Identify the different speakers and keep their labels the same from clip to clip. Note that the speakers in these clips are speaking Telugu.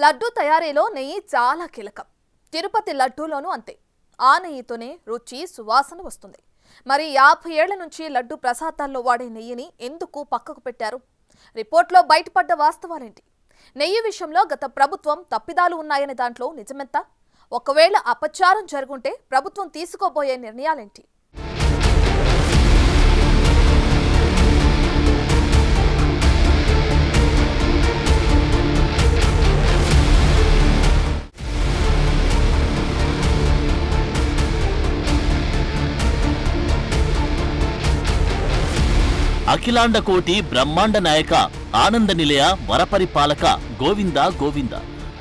Speaker 1: లడ్డు తయారీలో నెయ్యి చాలా కీలకం. తిరుపతి లడ్డూలోనూ అంతే. ఆ నెయ్యితోనే రుచి సువాసన వస్తుంది. మరి 50 ఏళ్ల నుంచి లడ్డు ప్రసాదాల్లో వాడే నెయ్యిని ఎందుకు పక్కకు పెట్టారు? రిపోర్ట్లో బయటపడ్డ వాస్తవాలేంటి? నెయ్యి విషయంలో గత ప్రభుత్వం తప్పిదాలు ఉన్నాయనే దాంట్లో నిజమెంత? ఒకవేళ అపచారం జరుగుంటే ప్రభుత్వం తీసుకోబోయే నిర్ణయాలేంటి?
Speaker 2: అఖిలాండ కోటి బ్రహ్మాండ నాయక ఆనంద నిలయ వరపరిపాలక గోవింద గోవింద.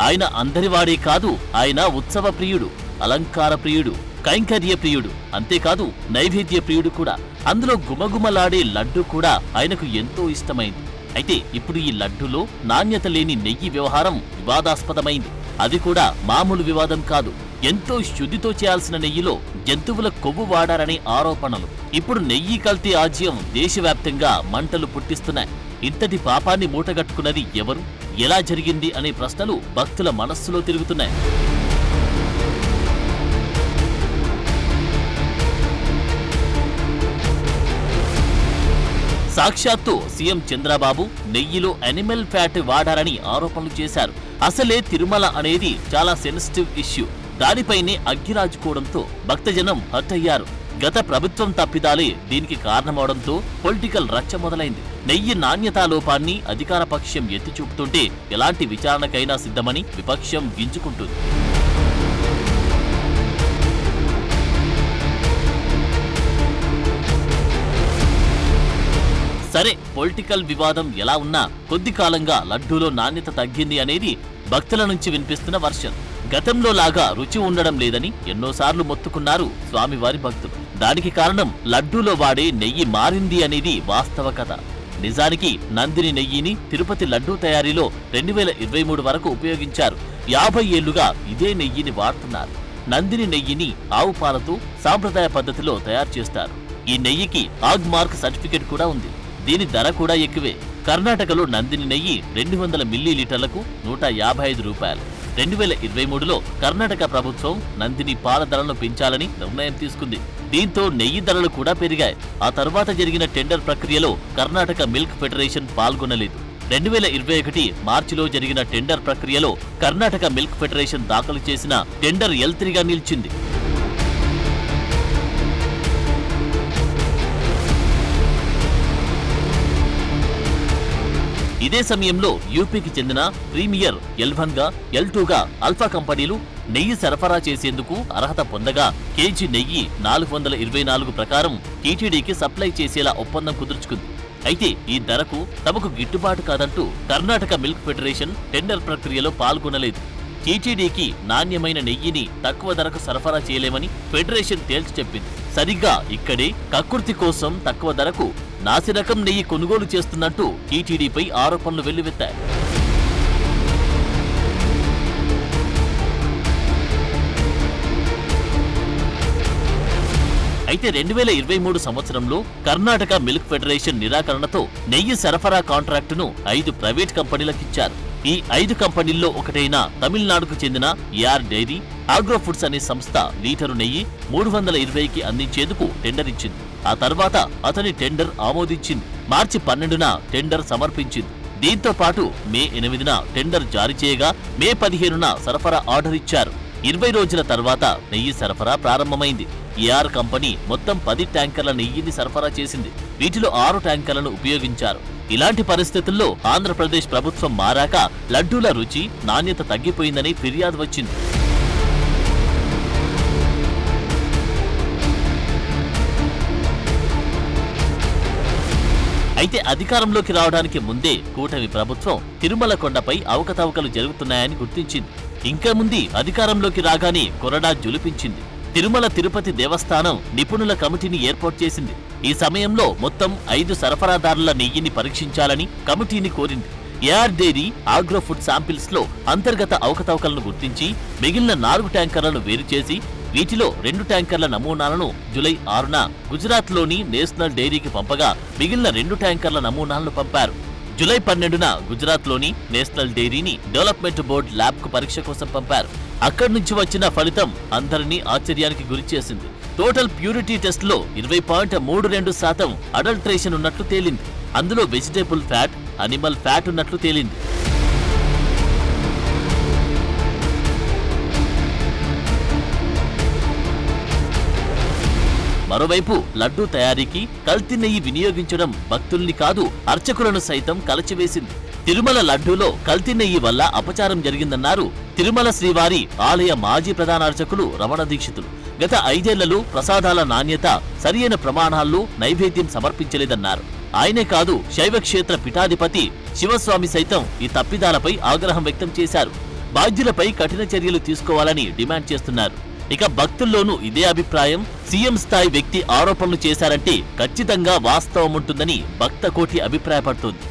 Speaker 2: ఆయన అందరివాడే కాదు, ఆయన ఉత్సవ ప్రియుడు, అలంకార ప్రియుడు, కైంకర్య ప్రియుడు, అంతేకాదు నైవేద్య ప్రియుడు కూడా. అందులో గుమగుమలాడే లడ్డు కూడా ఆయనకు ఎంతో ఇష్టమైంది. అయితే ఇప్పుడు ఈ లడ్డులో నాణ్యత లేని నెయ్యి వ్యవహారం వివాదాస్పదమైంది. అది కూడా మామూలు వివాదం కాదు. ఎంతో శుద్ధితో చేయాల్సిన నెయ్యిలో జంతువుల కొవ్వు వాడారనే ఆరోపణలు. ఇప్పుడు నెయ్యి కల్తీ ఆజ్యం దేశవ్యాప్తంగా మంటలు పుట్టిస్తున్నాయి. ఇంతటి పాపాన్ని మూటగట్టుకున్నది ఎవరు, ఎలా జరిగింది అనే ప్రశ్నలు భక్తుల మనస్సులో తిరుగుతున్నాయి. సాక్షాత్తు సీఎం చంద్రబాబు నెయ్యిలో అనిమల్ ఫ్యాట్ వాడారని ఆరోపణలు చేశారు. అసలే తిరుమల అనేది చాలా సెన్సిటివ్ ఇష్యూ. దానిపైనే అగ్గిరాజుకోవడంతో భక్తజనం హర్ట్ అయ్యారు. గత ప్రభుత్వం తప్పిదాలే దీనికి కారణమవడంతో పొలిటికల్ రచ్చ మొదలైంది. నెయ్యి నాణ్యతా లోపాన్ని అధికార పక్షం ఎత్తి చూపుతుంటే ఎలాంటి విచారణకైనా సిద్ధమని విపక్షం గింజుకుంటుంది. సరే, పొలిటికల్ వివాదం ఎలా ఉన్నా కొద్ది కాలంగా లడ్డూలో నాణ్యత తగ్గింది అనేది భక్తుల నుంచి వినిపిస్తున్న వర్షన్. గతంలో లాగా రుచి ఉండడం లేదని ఎన్నోసార్లు మొత్తుకున్నారు స్వామివారి భక్తులు. దానికి కారణం లడ్డూలో వాడే నెయ్యి మారింది అనేది వాస్తవ కథ. నిజానికి నందిని నెయ్యిని తిరుపతి లడ్డూ తయారీలో 2023 వరకు ఉపయోగించారు. 50 ఏళ్లుగా ఇదే నెయ్యిని వాడుతున్నారు. నందిని నెయ్యిని ఆవు పాలతో సాంప్రదాయ పద్ధతిలో తయారు చేస్తారు. ఈ నెయ్యికి ఆగ్ మార్క్ సర్టిఫికెట్ కూడా ఉంది. దీని ధర కూడా ఎక్కువే. కర్ణాటకలో నందిని నెయ్యి 200 మిల్లీలీటర్లకు 155 రూపాయలు. 2023లో కర్ణాటక ప్రభుత్వం నందిని పాల ధరలను పెంచాలని నిర్ణయం తీసుకుంది. దీంతో నెయ్యి ధరలు కూడా పెరిగాయి. ఆ తర్వాత జరిగిన టెండర్ ప్రక్రియలో కర్ణాటక మిల్క్ ఫెడరేషన్ పాల్గొనలేదు. 2021 మార్చిలో జరిగిన టెండర్ ప్రక్రియలో కర్ణాటక మిల్క్ ఫెడరేషన్ దాఖలు చేసిన టెండర్ L3గా నిలిచింది. ఇదే సమయంలో యూపీకి చెందిన ప్రీమియర్ L1గా L2గా అల్ఫా కంపెనీలు నెయ్యి సరఫరా చేసేందుకు అర్హత పొందగా కేజీ నెయ్యి 424 ప్రకారం టీటీడీకి సప్లై చేసేలా ఒప్పందం కుదుర్చుకుంది. అయితే ఈ ధరకు తమకు గిట్టుబాటు కాదంటూ కర్ణాటక మిల్క్ ఫెడరేషన్ టెండర్ ప్రక్రియలో పాల్గొనలేదు. టీటీడీకి నాణ్యమైన నెయ్యిని తక్కువ ధరకు సరఫరా చేయలేమని ఫెడరేషన్ తేల్చి చెప్పింది. సరిగ్గా ఇక్కడే కక్కుర్తి కోసం తక్కువ ధరకు నాసిరకం నెయ్యి కొనుగోలు చేస్తున్నట్టు టీటీడీపై ఆరోపణలు వెల్లువెత్తాయి. అయితే 2023 సంవత్సరంలో కర్ణాటక మిల్క్ ఫెడరేషన్ నిరాకరణతో నెయ్యి సరఫరా కాంట్రాక్టును 5 ప్రైవేట్ కంపెనీలకిచ్చారు. ఈ 5 కంపెనీల్లో ఒకటైన తమిళనాడుకు చెందిన ఏఆర్ డైరీ ఆగ్రో ఫుడ్స్ అనే సంస్థ లీటరు నెయ్యి 320కి అందించేందుకు టెండర్ ఇచ్చింది. ఆ తర్వాత అతని టెండర్ ఆమోదించింది. మార్చి 12న టెండర్ సమర్పించింది. దీంతో పాటు మే 8న టెండర్ జారీ చేయగా మే 15న సరఫరా ఆర్డర్ ఇచ్చారు. 20 రోజుల తర్వాత నెయ్యి సరఫరా ప్రారంభమైంది. ఏఆర్ కంపెనీ మొత్తం 10 ట్యాంకర్ల నెయ్యిని సరఫరా చేసింది. వీటిలో 6 ట్యాంకర్లను ఉపయోగించారు. ఇలాంటి పరిస్థితుల్లో ఆంధ్రప్రదేశ్ ప్రభుత్వం మారాక లడ్డూల రుచి, నాణ్యత తగ్గిపోయిందని ఫిర్యాదు వచ్చింది. అయితే అధికారంలోకి రావడానికి ముందే కూటమి ప్రభుత్వం తిరుమల కొండపై అవకతవకలు జరుగుతున్నాయని గుర్తించింది. ఇంకా ముందు అధికారంలోకి రాగానే కొరడా జులిపించింది. తిరుమల తిరుపతి దేవస్థానం నిపుణుల కమిటీని ఏర్పాటు చేసింది. ఈ సమయంలో మొత్తం 5 సరఫరాదారుల నెయ్యిని పరీక్షించాలని కమిటీని కోరింది. AR Dairy Agro Food samples లో అంతర్గత అవకతవకలను గుర్తించి మిగిలిన 4 ట్యాంకర్లను వేరు చేసి వీటిలో 2 ట్యాంకర్ల నమూనాలను జూలై 6న గుజరాత్లోని నేషనల్ డైరీకి పంపగా మిగిలిన 2 ట్యాంకర్ల నమూనాలను పంపారు. జూలై 12న గుజరాత్లోని నేషనల్ డైరీని డెవలప్మెంట్ బోర్డు ల్యాబ్కు పరీక్ష కోసం పంపారు. అక్కడి నుంచి వచ్చిన ఫలితం అందరినీ ఆశ్చర్యానికి గురిచేసింది. టోటల్ ప్యూరిటీ టెస్ట్లో 20.32% అడల్ట్రేషన్ ఉన్నట్లు తేలింది. అందులో వెజిటేబుల్ ఫ్యాట్, అనిమల్ ఫ్యాట్ ఉన్నట్లు తేలింది. మరోవైపు లడ్డూ తయారీకి కల్తీ నెయ్యి వినియోగించడం భక్తుల్ని కాదు అర్చకులను సైతం కలచివేసింది. తిరుమల లడ్డూలో కల్తీ నెయ్యి వల్ల అపచారం జరిగిందన్నారు తిరుమల శ్రీవారి ఆలయ మాజీ ప్రధాన అర్చకులు రమణ దీక్షితులు. గత 5 ఏళ్లలో ప్రసాదాల నాణ్యత, సరియైన ప్రమాణాల్లో నైవేద్యం సమర్పించలేదన్నారు. ఆయనే కాదు శైవ క్షేత్ర పీఠాధిపతి శివస్వామి సైతం ఈ తప్పిదాలపై ఆగ్రహం వ్యక్తం చేశారు. బాధ్యులపై కఠిన చర్యలు తీసుకోవాలని డిమాండ్ చేస్తున్నారు. ఇక భక్తుల్లోనూ ఇదే అభిప్రాయం. సీఎం స్థాయి వ్యక్తి ఆరోపణలు చేశారంటే ఖచ్చితంగా వాస్తవం ఉంటుందని భక్త కోటి అభిప్రాయపడుతోంది.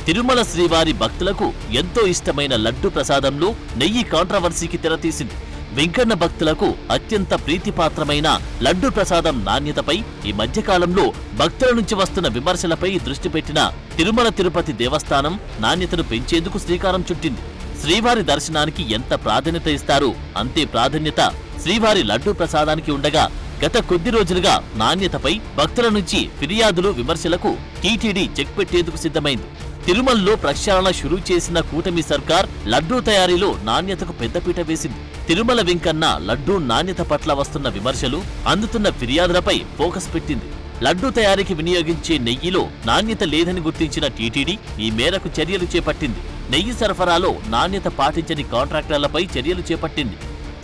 Speaker 2: తిరుమల శ్రీవారి భక్తులకు ఎంతో ఇష్టమైన లడ్డు ప్రసాదంలో నెయ్యి కాంట్రవర్సీకి తెరతీసింది. వెంకన్న భక్తులకు అత్యంత ప్రీతిపాత్రమైన లడ్డు ప్రసాదం నాణ్యతపై ఈ మధ్యకాలంలో భక్తుల నుంచి వస్తున్న విమర్శలపై దృష్టి పెట్టిన తిరుమల తిరుపతి దేవస్థానం నాణ్యతను పెంచేందుకు శ్రీకారం చుట్టింది. శ్రీవారి దర్శనానికి ఎంత ప్రాధాన్యత ఇస్తారో అంతే ప్రాధాన్యత శ్రీవారి లడ్డు ప్రసాదానికి ఉండగా గత కొద్ది రోజులుగా నాణ్యతపై భక్తుల నుంచి ఫిర్యాదులు, విమర్శలకు టీటీడీ చెక్ పెట్టేందుకు సిద్ధమైంది. తిరుమలలో ప్రక్షాళన షురూ చేసిన కూటమి సర్కార్ లడ్డూ తయారీలో నాణ్యతకు పెద్దపీట వేసింది. తిరుమల వెంకన్న లడ్డూ నాణ్యత పట్ల వస్తున్న విమర్శలు, అందుతున్న ఫిర్యాదులపై ఫోకస్ పెట్టింది. లడ్డూ తయారీకి వినియోగించే నెయ్యిలో నాణ్యత లేదని గుర్తించిన టీటీడీ ఈ మేరకు చర్యలు చేపట్టింది. నెయ్యి సరఫరాలో నాణ్యత పాటించని కాంట్రాక్టర్లపై చర్యలు చేపట్టింది.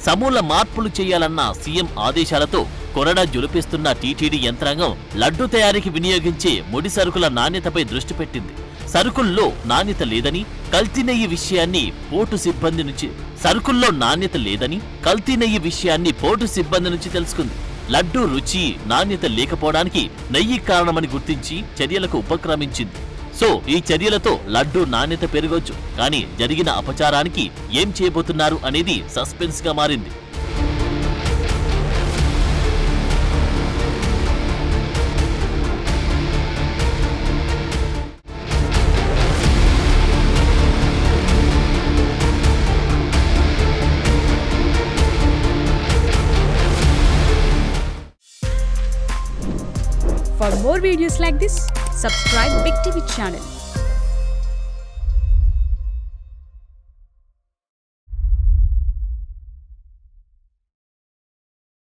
Speaker 2: సమూల మార్పులు చేయాలన్న సీఎం ఆదేశాలతో కొరడా జులిపిస్తున్న టీటీడీ యంత్రాంగం లడ్డూ తయారీకి వినియోగించే ముడి సరుకుల నాణ్యతపై దృష్టి పెట్టింది. సరుకుల్లో నాణ్యత లేదని, కల్తీ నెయ్యి విషయాన్ని పోర్టు సిబ్బంది నుంచి తెలుసుకుంది. లడ్డూ రుచి, నాణ్యత లేకపోవడానికి నెయ్యి కారణమని గుర్తించి చర్యలకు ఉపక్రమించింది. సో ఈ చర్యలతో లడ్డూ నాణ్యత పెరగొచ్చు, కానీ జరిగిన అపచారానికి ఏం చేయబోతున్నారు అనేది సస్పెన్స్ గా మారింది.
Speaker 3: For more videos like this, subscribe Big TV channel.